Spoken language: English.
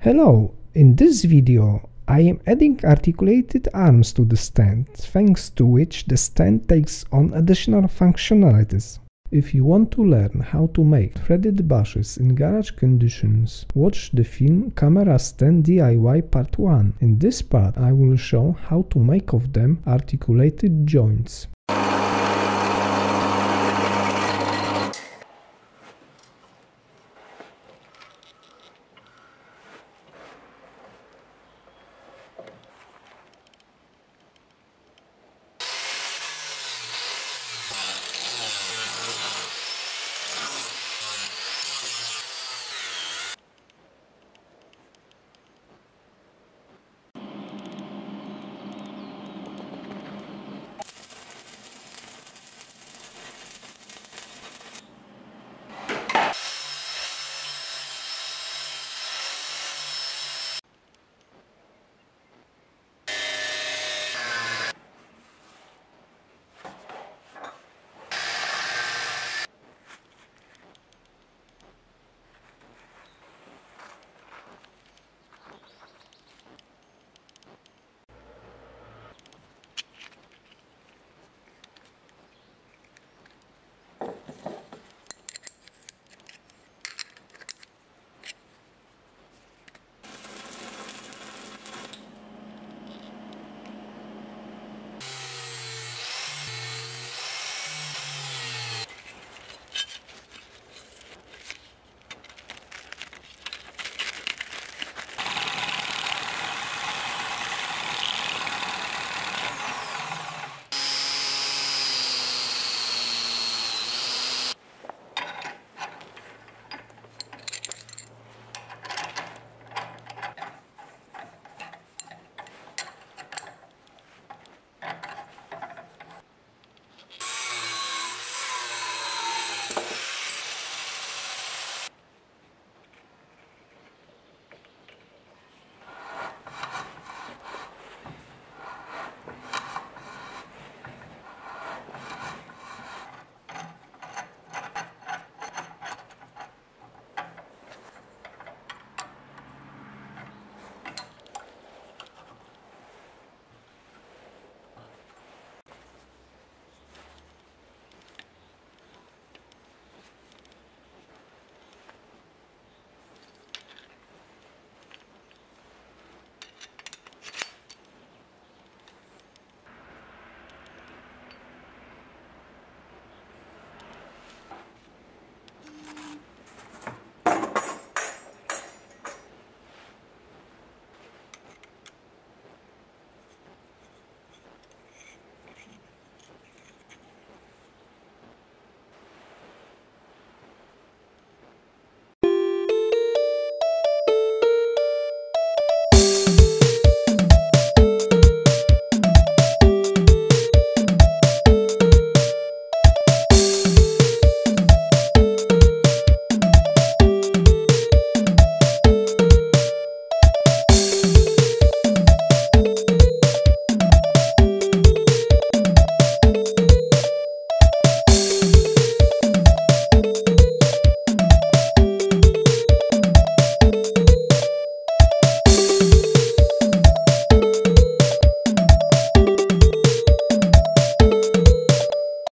Hello, in this video I am adding articulated arms to the stand, thanks to which the stand takes on additional functionalities. If you want to learn how to make threaded bushes in garage conditions, watch the film Camera Stand DIY Part 1. In this part I will show how to make of them articulated joints.